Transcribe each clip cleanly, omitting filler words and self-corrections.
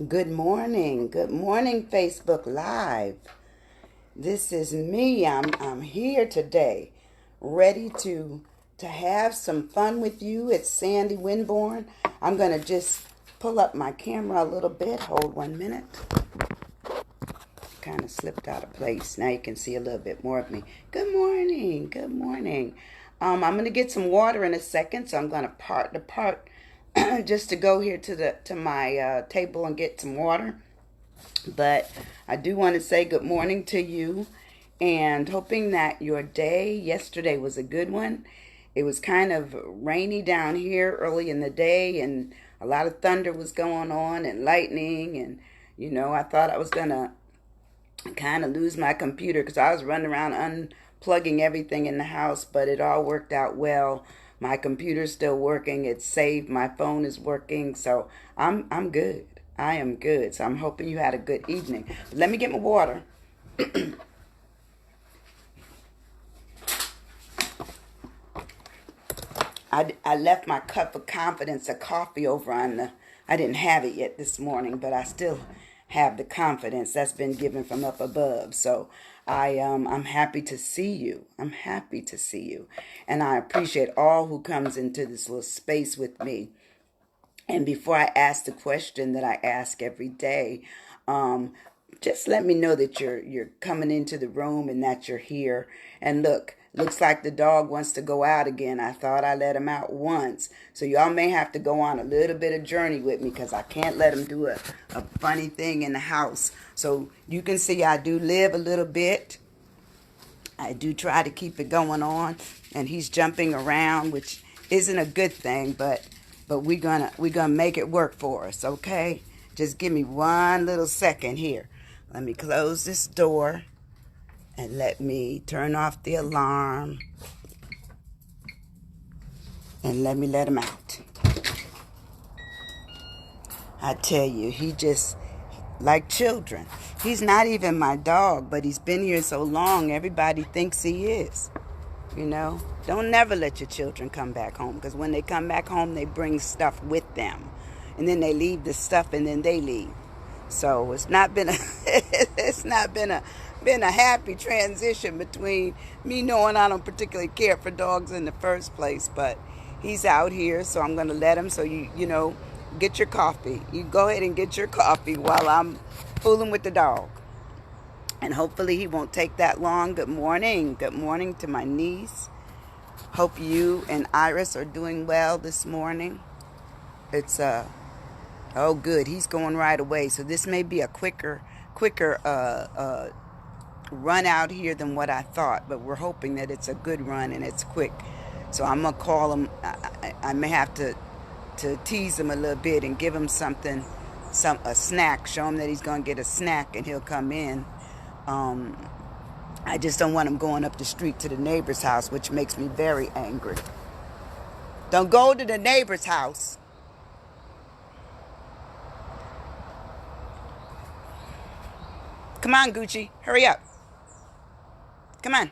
Good morning. Good morning, Facebook Live. This is me. I'm here today, ready to have some fun with you. It's Sandy Winborn. I'm gonna just pull up my camera a little bit. Hold 1 minute. Kind of slipped out of place. Now you can see a little bit more of me. Good morning. Good morning. I'm gonna get some water in a second, so I'm gonna part the part just to go here to my table and get some water. But I do want to say good morning to you and hoping that your day yesterday was a good one. It was kind of rainy down here early in the day, and a lot of thunder was going on and lightning. And, I thought I was going to kind of lose my computer because I was running around unplugging everything in the house, but it all worked out well. My computer's still working. It's saved. My phone is working. So I'm good. I am good. So I'm hoping you had a good evening. But let me get my water. I left my cup of confidence of coffee over on I didn't have it yet this morning, but I still have the confidence that's been given from up above. So I'm happy to see you. I'm happy to see you. And I appreciate all who comes into this little space with me. And before I ask the question that I ask every day, um, just let me know that you're coming into the room and that you're here. And looks like the dog wants to go out again. I thought I let him out once. So y'all may have to go on a little bit of journey with me because I can't let him do a funny thing in the house. So you can see I do live a little bit. I do try to keep it going on, and he's jumping around, which isn't a good thing, but we're gonna make it work for us, okay? Just give me one little second here. Let me close this door and let me turn off the alarm and let me let him out. I tell you, he just like children. He's not even my dog, but he's been here so long, everybody thinks he is. Don't never let your children come back home, because when they come back home, they bring stuff with them, and then they leave the stuff, and then they leave. So it's not been a been a happy transition between me knowing I don't particularly care for dogs in the first place, but he's out here, so I'm gonna let him. So you get your coffee. You go ahead and get your coffee while I'm fooling with the dog. And hopefully he won't take that long. Good morning. Good morning to my niece. Hope you and Iris are doing well this morning. It's oh good. He's going right away. So this may be a quicker run out here than what I thought, but we're hoping that it's a good run and it's quick. So I'm gonna call him. I may have to tease him a little bit and give him something, a snack. Show him that he's gonna get a snack and he'll come in. I just don't want him going up the street to the neighbor's house, which makes me very angry. Don't go to the neighbor's house. Come on, Gucci. Hurry up. Come on.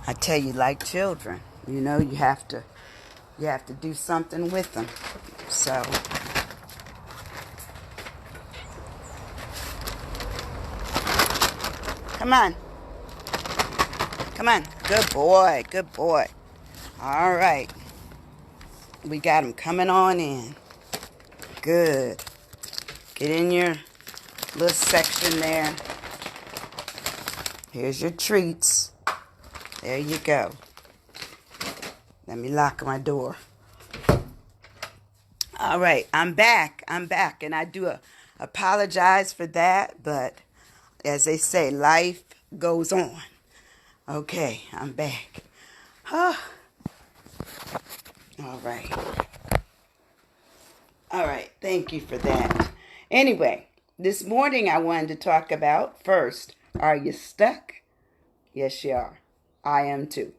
I tell you, like children, you have to do something with them. So, come on. Come on. Good boy. Good boy. All right. We got him coming on in. Good. Get in your little section there. Here's your treats. There you go. Let me lock my door. All right, I'm back. And I do apologize for that, but as they say, life goes on. Okay, I'm back. All right. All right, thank you for that. Anyway, this morning I wanted to talk about first, are you stuck? Yes, you are. I am too.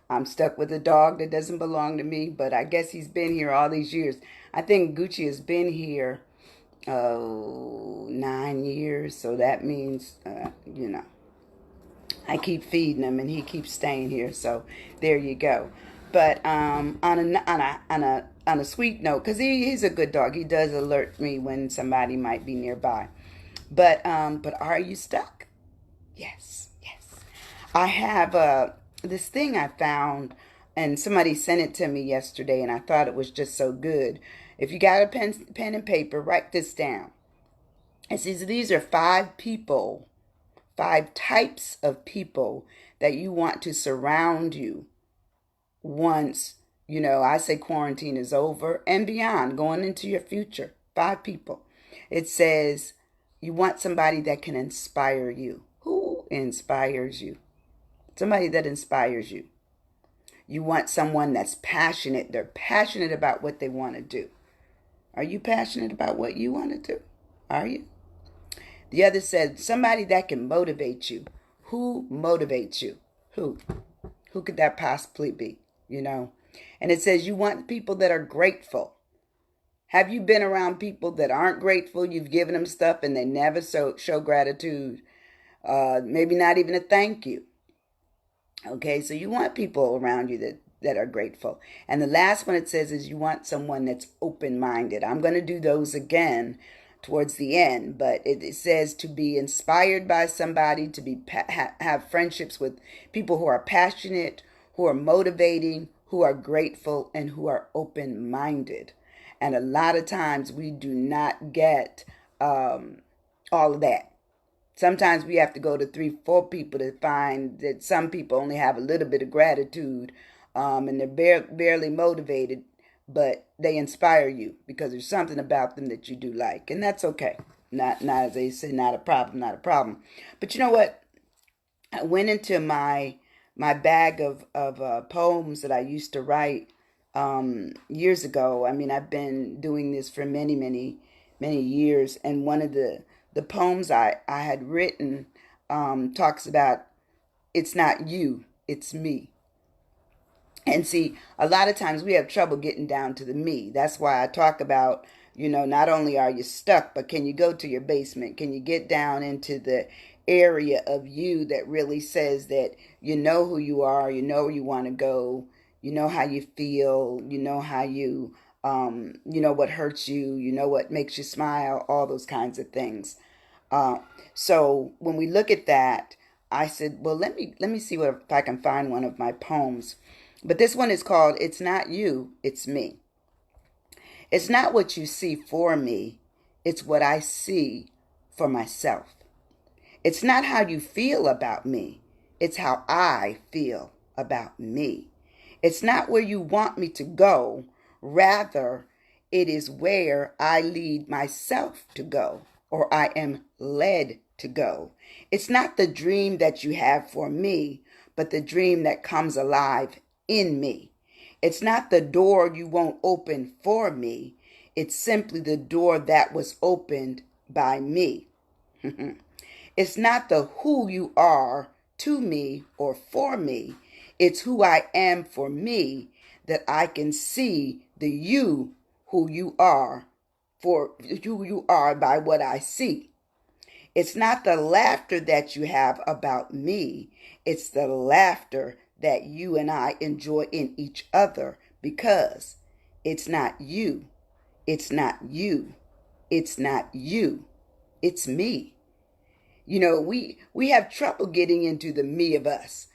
I'm stuck with a dog that doesn't belong to me, but I guess he's been here all these years. I think Gucci has been here 9 years, so that means, I keep feeding him and he keeps staying here, so there you go. But on a sweet note, because he's a good dog. He does alert me when somebody might be nearby. But are you stuck? Yes, yes. I have this thing I found, and somebody sent it to me yesterday, and I thought it was just so good. If you got a pen and paper, write this down. It says these are five people, five types of people that you want to surround you once, I say quarantine is over and beyond, going into your future. Five people. It says you want somebody that can inspire you. Who inspires you? Somebody that inspires you. You want someone that's passionate. They're passionate about what they want to do. Are you passionate about what you want to do? Are you? The other said somebody that can motivate you. Who motivates you? Who? Who could that possibly be? You know? And it says you want people that are grateful. Have you been around people that aren't grateful? You've given them stuff and they never show gratitude. Maybe not even a thank you. Okay, so you want people around you that are grateful. And the last one it says is you want someone that's open-minded. I'm going to do those again towards the end, but it says to be inspired by somebody, to be have friendships with people who are passionate, who are motivating, who are grateful, and who are open-minded. And a lot of times we do not get all of that. Sometimes we have to go to 3, 4 people to find that some people only have a little bit of gratitude, and they're barely motivated, but they inspire you because there's something about them that you do like, and that's okay. Not as they say, not a problem, not a problem. But you know what? I went into my bag of poems that I used to write years ago. I mean, I've been doing this for many, many, many years, and one of the poems I had written talks about it's not you, it's me. And see, a lot of times we have trouble getting down to the me. That's why I talk about, not only are you stuck, but can you go to your basement? Can you get down into the area of you that really says that you know who you are, you know where you want to go, you know how you feel, you know how you know what hurts you, you know what makes you smile, all those kinds of things. Uh, so when we look at that, I said, well, let me see what if I can find one of my poems. But this one is called "It's Not You, It's Me." It's not what you see for me; it's what I see for myself. It's not how you feel about me; it's how I feel about me. It's not where you want me to go; rather, it is where I lead myself to go, or I am led to go. It's not the dream that you have for me, but the dream that comes alive in me. It's not the door you won't open for me. It's simply the door that was opened by me. It's not the who you are to me or for me. It's who I am for me that I can see the you who you are for who you are by what I see. It's not the laughter that you have about me. It's the laughter that you and I enjoy in each other because it's not you. It's not you. It's not you. It's me. We have trouble getting into the me of us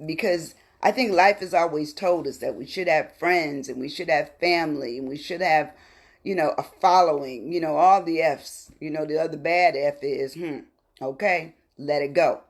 because I think life has always told us that we should have friends and we should have family and we should have, a following, all the F's. The other bad F is, okay, let it go.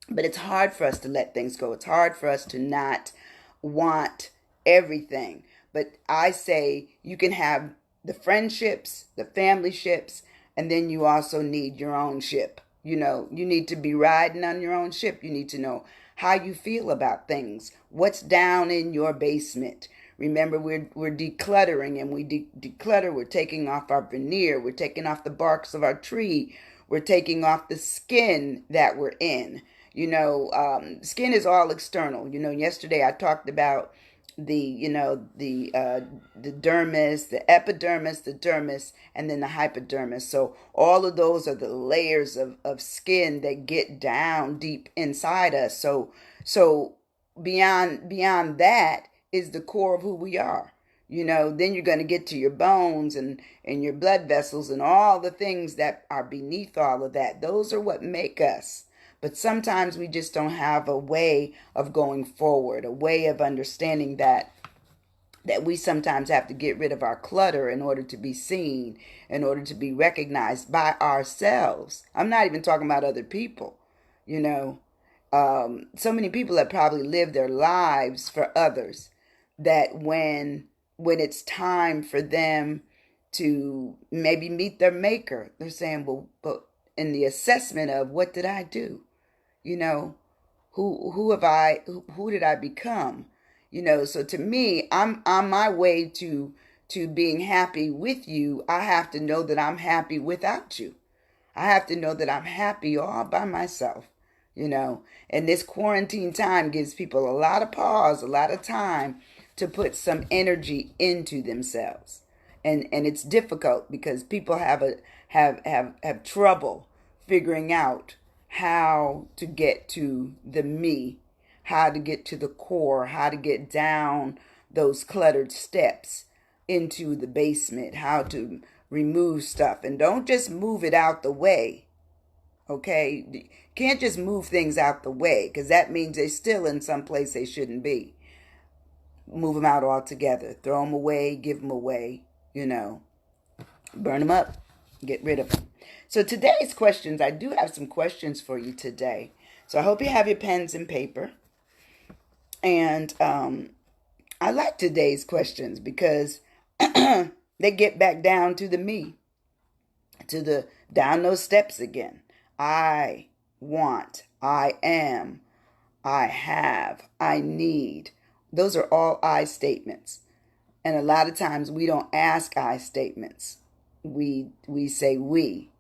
But it's hard for us to let things go. It's hard for us to not want everything. But I say you can have the friendships, the family ships, and then you also need your own ship. You need to be riding on your own ship. You need to know how you feel about things. What's down in your basement? Remember, we're decluttering, and we declutter. We're taking off our veneer. We're taking off the barks of our tree. We're taking off the skin that we're in. Skin is all external. Yesterday I talked about the dermis, the epidermis, the dermis, and then the hypodermis. So all of those are the layers of skin that get down deep inside us. So beyond that is the core of who we are. Then you're going to get to your bones and your blood vessels and all the things that are beneath all of that. Those are what make us. But sometimes we just don't have a way of going forward, a way of understanding that we sometimes have to get rid of our clutter in order to be seen, in order to be recognized by ourselves. I'm not even talking about other people. So many people have probably lived their lives for others that when it's time for them to maybe meet their maker, they're saying, well, but in the assessment of what did I do? Who did I become? So to me, I'm on my way to being happy with you. I have to know that I'm happy without you. I have to know that I'm happy all by myself. And this quarantine time gives people a lot of pause, a lot of time to put some energy into themselves. And it's difficult because people have trouble figuring out how to get to the me, how to get to the core, how to get down those cluttered steps into the basement, how to remove stuff. And don't just move it out the way. Okay? You can't just move things out the way, because that means they're still in some place they shouldn't be. Move them out altogether. Throw them away, give them away, burn them up, get rid of them. So today's questions, I do have some questions for you today. So I hope you have your pens and paper. And I like today's questions because they get back down to the me, down those steps again. I want, I am, I have, I need. Those are all I statements. And a lot of times we don't ask I statements. We say we,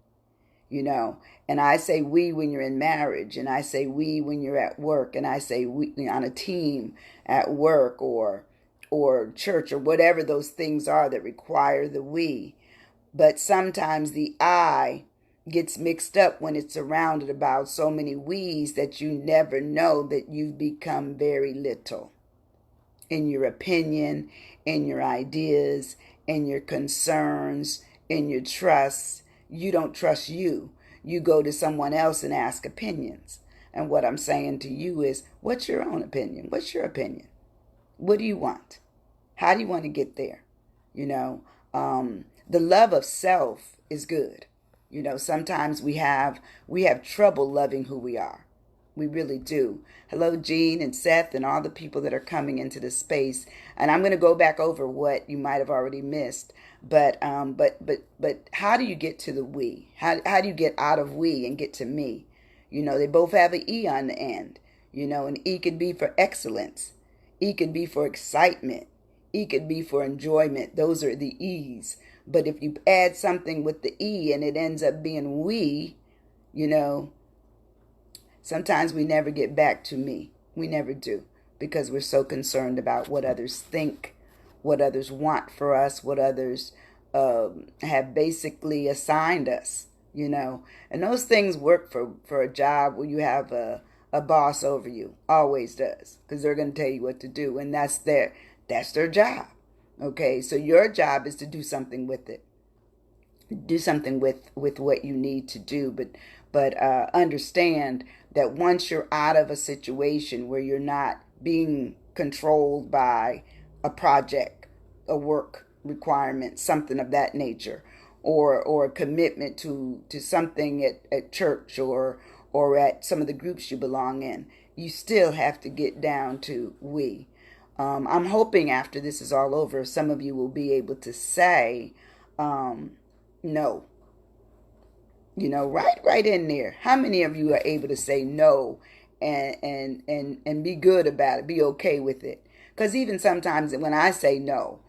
and I say we when you're in marriage, and I say we when you're at work, and I say we on a team at work or church or whatever those things are that require the we. But sometimes the I gets mixed up when it's surrounded about so many we's that you never know that you've become very little in your opinion, in your ideas, in your concerns, in your trust. You don't trust you. You go to someone else and ask opinions. And what I'm saying to you is, what's your own opinion? What's your opinion? What do you want? How do you want to get there? The love of self is good. Sometimes we have trouble loving who we are. We really do. Hello, Jean and Seth and all the people that are coming into the space. And I'm going to go back over what you might have already missed. But how do you get to the we? How do you get out of we and get to me? They both have an E on the end. And E could be for excellence. E could be for excitement. E could be for enjoyment. Those are the E's. But if you add something with the E and it ends up being we, sometimes we never get back to me. We never do, because we're so concerned about what others think, what others want for us, what others have basically assigned us, And those things work for a job where you have a boss over you. Always does, because they're going to tell you what to do, and that's their job. Okay, so your job is to do something with it. Do something with what you need to do, but understand that once you're out of a situation where you're not being controlled by a project, a work requirement, something of that nature, or a commitment to something at church or at some of the groups you belong in, you still have to get down to we. I'm hoping after this is all over, some of you will be able to say no. Right in there. How many of you are able to say no and be good about it, be okay with it? Because even sometimes when I say no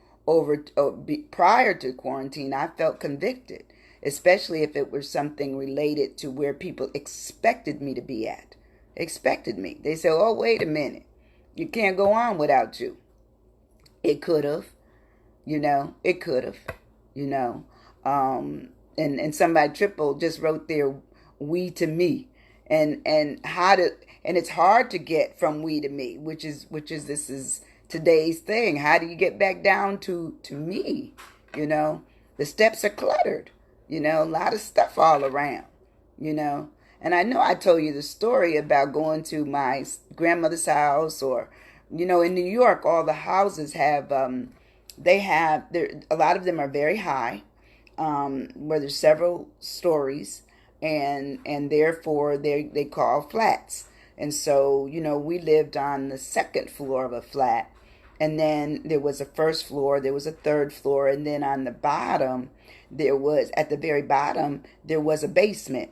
prior to quarantine, I felt convicted, especially if it was something related to where people expected me to be at. Expected me. They said, oh, wait a minute. You can't go on without you. It could have, it could have, and somebody triple just wrote there, we to me, and it's hard to get from we to me, which is this is today's thing. How do you get back down to me? The steps are cluttered. A lot of stuff all around. you know. And I know I told you the story about going to my grandmother's house, or, in New York, all the houses have, a lot of them are very high, where there's several stories, and therefore they call flats. And so, we lived on the second floor of a flat, and then there was a first floor, there was a third floor, and then on the bottom, at the very bottom, there was a basement.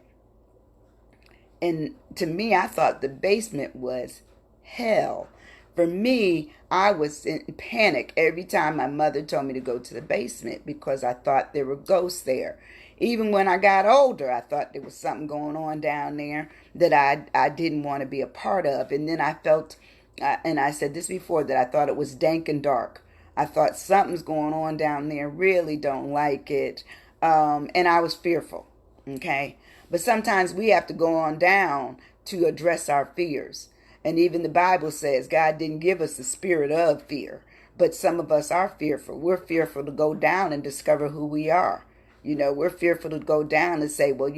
And to me, I thought the basement was hell. For me, I was in panic every time my mother told me to go to the basement, because I thought there were ghosts there. Even when I got older, I thought there was something going on down there that I didn't want to be a part of. And then I felt, and I said this before, that I thought it was dank and dark. I thought something's going on down there, really don't like it. And I was fearful, okay? But sometimes we have to go on down to address our fears. And even the Bible says God didn't give us the spirit of fear. But some of us are fearful. We're fearful to go down and discover who we are. We're fearful to go down and say, well,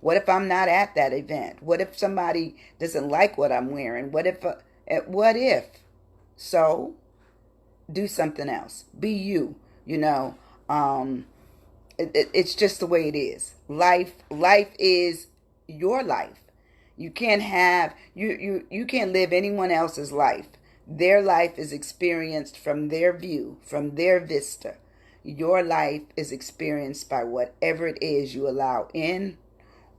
what if I'm not at that event? What if somebody doesn't like what I'm wearing? What if? So do something else. Be you, It's just the way it is. Life is your life. You can't have you can't live anyone else's life. Their life is experienced from their view, from their vista. Your life is experienced by whatever it is you allow in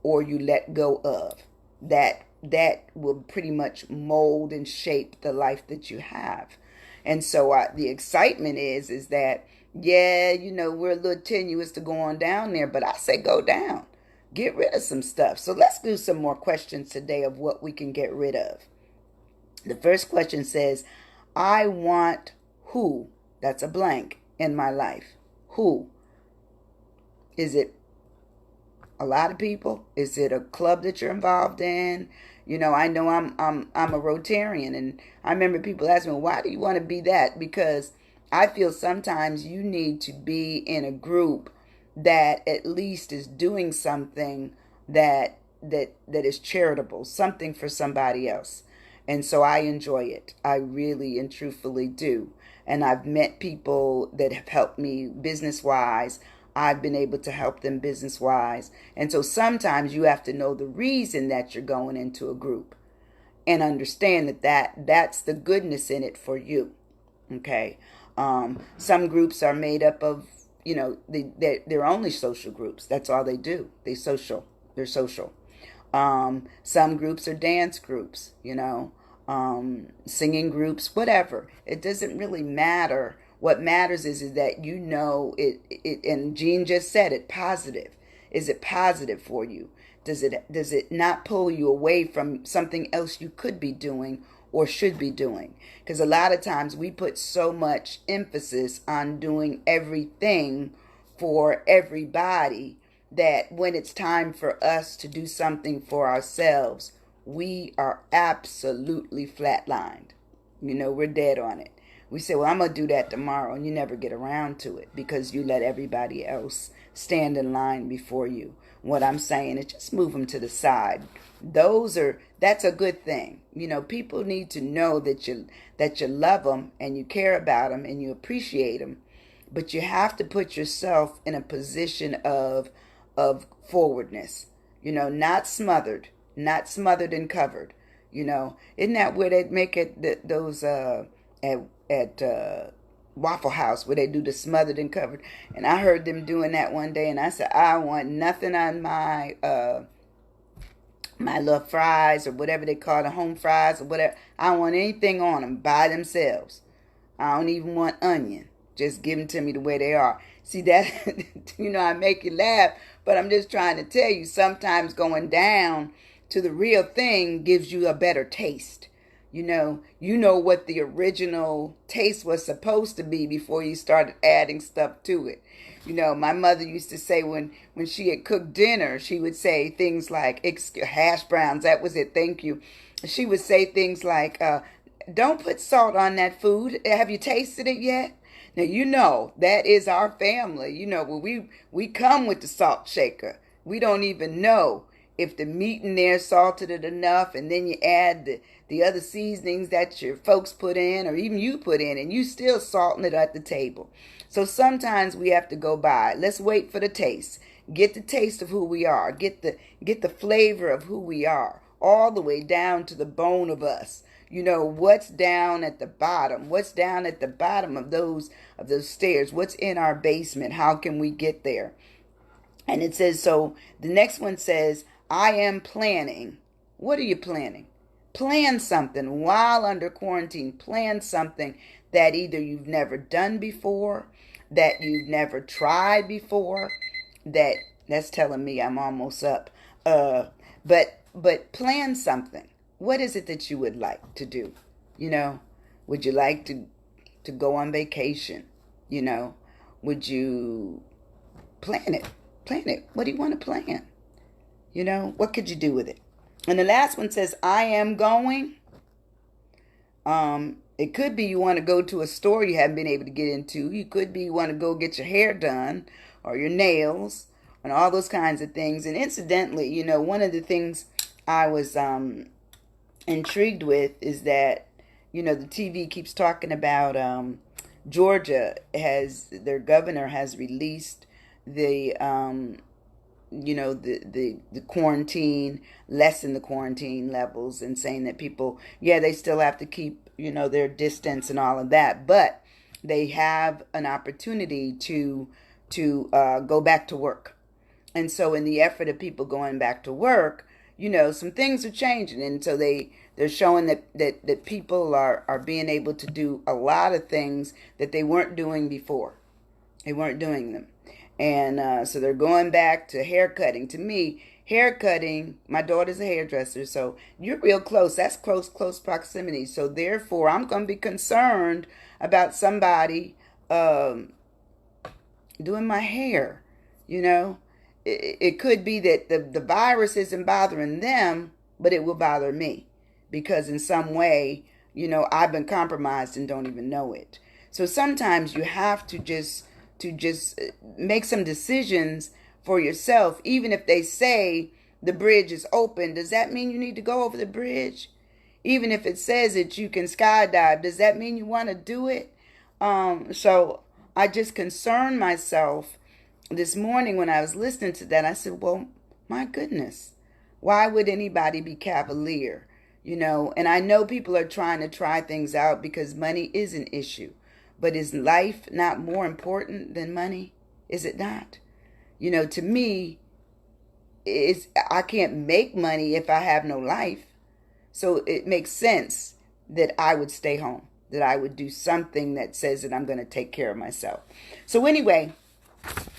or you let go of. That will pretty much mold and shape the life that you have. And so the excitement is that, yeah, we're a little tenuous to go on down there, but I say go down. Get rid of some stuff. So let's do some more questions today of what we can get rid of. The first question says, I want who? That's a blank in my life. Who? Is it a lot of people? Is it a club that you're involved in? I know I'm a Rotarian, and I remember people asking me, why do you want to be that? Because I feel sometimes you need to be in a group that at least is doing something that is charitable, something for somebody else. And so I enjoy it. I really and truthfully do. And I've met people that have helped me business-wise. I've been able to help them business-wise. And so sometimes you have to know the reason that you're going into a group and understand that's the goodness in it for you. Okay? Some groups are made up of, they're only social groups. That's all they do. They're social. Some groups are dance groups, singing groups, whatever. It doesn't really matter. What matters is that it, and Jean just said it, positive. Is it positive for you? Does it not pull you away from something else you could be doing or should be doing? Because a lot of times we put so much emphasis on doing everything for everybody that when it's time for us to do something for ourselves, we are absolutely flatlined. We're dead on it. We say, well, I'm going to do that tomorrow, and you never get around to it because you let everybody else stand in line before you. What I'm saying is just move them to the side. That's a good thing. People need to know that you love them and you care about them and you appreciate them, but you have to put yourself in a position of forwardness. Not smothered and covered. Isn't that where they make it those at Waffle House, where they do the smothered and covered? And I heard them doing that one day, and I said, I want nothing on my my little fries, or whatever they call the home fries, or whatever. I don't want anything on them by themselves. I don't even want onion. Just give them to me the way they are. See that? I make you laugh, but I'm just trying to tell you, sometimes going down to the real thing gives you a better taste. You know what the original taste was supposed to be before you started adding stuff to it. My mother used to say when she had cooked dinner, she would say things like, hash browns, that was it, thank you. She would say things like, Don't put salt on that food. Have you tasted it yet? Now you know that is our family. You know, when we come with the salt shaker. We don't even know if the meat in there salted it enough, and then you add the other seasonings that your folks put in, or even you put in, and you still salting it at the table. So sometimes we have to go by. Let's wait for the taste. Get the taste of who we are. Get the flavor of who we are, all the way down to the bone of us. You know, what's down at the bottom? What's down at the bottom of those stairs? What's in our basement? How can we get there? And it says, so the next one says, I am planning. What are you planning? Plan something while under quarantine. Plan something that either you've never done before, that you've never tried before, that's telling me I'm almost up. But plan something. What is it that you would like to do? You know, would you like to go on vacation? You know, would you plan it? Plan it. What do you want to plan? You know, what could you do with it? And the last one says, I am going. It could be you want to go to a store you haven't been able to get into. You could be you want to go get your hair done or your nails and all those kinds of things. And incidentally, you know, one of the things I was intrigued with is that, you know, the TV keeps talking about Georgia their governor has released the the quarantine, lessen the quarantine levels, and saying that people, they still have to keep, their distance and all of that, but they have an opportunity to go back to work. And so in the effort of people going back to work, some things are changing. And so they're showing that people are being able to do a lot of things that they weren't doing before. They weren't doing them. And so they're going back to hair cutting. To me, hair cutting, my daughter's a hairdresser, so you're real close. That's close proximity. So therefore, I'm going to be concerned about somebody doing my hair. It could be that the virus isn't bothering them, but it will bother me because in some way, I've been compromised and don't even know it. So sometimes you have to just make some decisions for yourself. Even if they say the bridge is open, does that mean you need to go over the bridge? Even if it says that you can skydive, does that mean you want to do it? So I just concerned myself this morning when I was listening to that. I said, well, my goodness, why would anybody be cavalier? And I know people are trying to try things out because money is an issue. But is life not more important than money? Is it not? To me, I can't make money if I have no life. So it makes sense that I would stay home, that I would do something that says that I'm going to take care of myself. So anyway,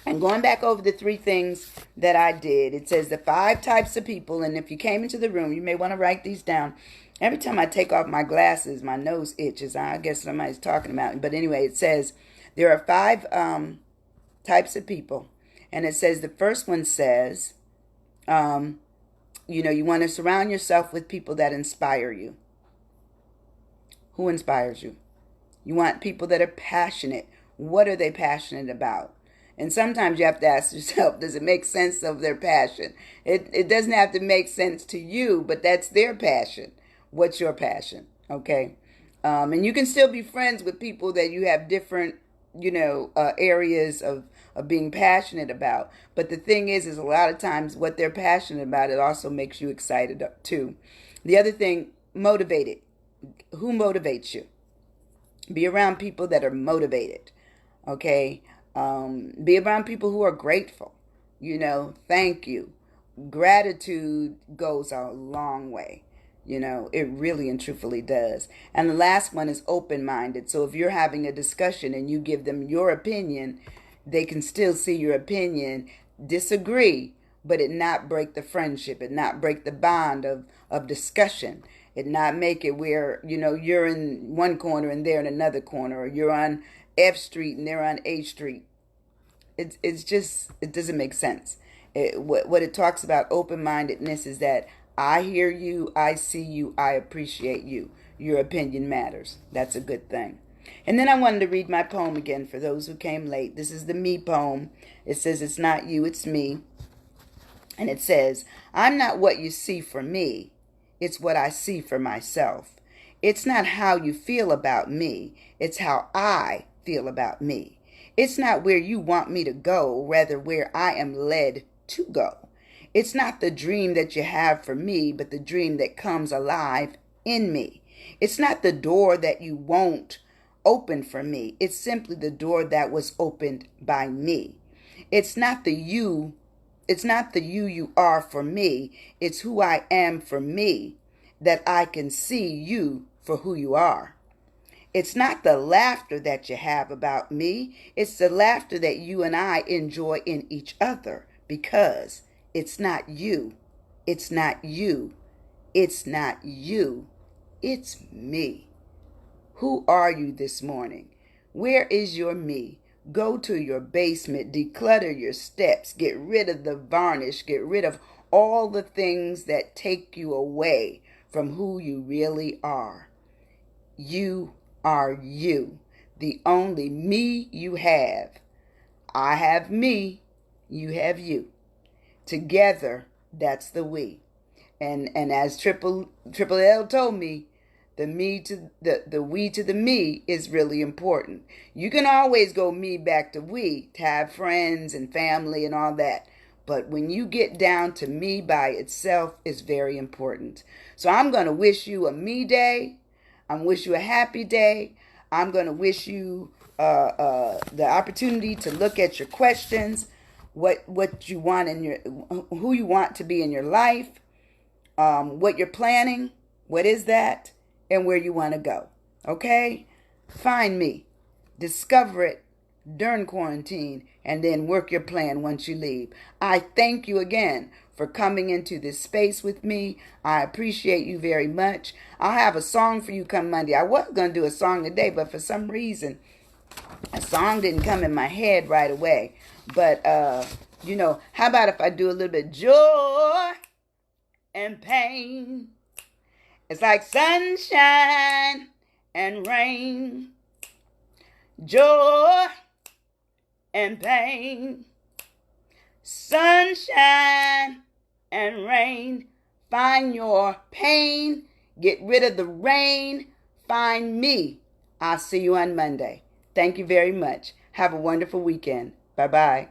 I'm going back over the 3 things that I did. It says the 5 types of people. And if you came into the room, you may want to write these down. Every time I take off my glasses, my nose itches. I guess somebody's talking about it. But anyway, it says there are 5 types of people. And it says the first one says, you want to surround yourself with people that inspire you. Who inspires you? You want people that are passionate. What are they passionate about? And sometimes you have to ask yourself, does it make sense of their passion? It doesn't have to make sense to you, but that's their passion. What's your passion? Okay. And you can still be friends with people that you have different, areas of being passionate about. But the thing is a lot of times what they're passionate about, it also makes you excited too. The other thing, motivated. Who motivates you? Be around people that are motivated. Okay. Be around people who are grateful. Thank you. Gratitude goes a long way. It really and truthfully does. And the last one is open-minded. So if you're having a discussion and you give them your opinion, they can still see your opinion, disagree, but it not break the friendship, it not break the bond of discussion, it not make it where, you're in one corner and they're in another corner, or you're on F Street and they're on A Street. It's just, it doesn't make sense. What it talks about open-mindedness is that I hear you, I see you, I appreciate you. your opinion matters. That's a good thing. And then I wanted to read my poem again for those who came late. This is the me poem. It says, it's not you, it's me. And it says, I'm not what you see for me. It's what I see for myself. It's not how you feel about me. It's how I feel about me. It's not where you want me to go, rather where I am led to go. It's not the dream that you have for me, but the dream that comes alive in me. It's not the door that you won't open for me. It's simply the door that was opened by me. It's not the you you are for me. It's who I am for me, that I can see you for who you are. It's not the laughter that you have about me. It's the laughter that you and I enjoy in each other, because it's not you. It's not you. It's not you. It's me. Who are you this morning? Where is your me? Go to your basement, declutter your steps, get rid of the varnish, get rid of all the things that take you away from who you really are. You are you, the only me you have. I have me, you have you. Together, that's the we. And as Triple L told me, the we to the me is really important. You can always go me back to we to have friends and family and all that. But when you get down to me by itself, is very important. So I'm going to wish you a me day. I'm going to wish you a happy day. I'm going to wish you the opportunity to look at your questions, what you want in your, who you want to be in your life, what you're planning, what is that, and where you want to go. Okay? Find me. Discover it during quarantine, and then work your plan once you leave. I thank you again for coming into this space with me. I appreciate you very much. I'll have a song for you come Monday. I was going to do a song today, but for some reason, a song didn't come in my head right away. But, how about if I do a little bit of joy and pain? It's like sunshine and rain, joy and pain, sunshine and rain. Find your pain, get rid of the rain, find me. I'll see you on Monday. Thank you very much. Have a wonderful weekend. Bye-bye.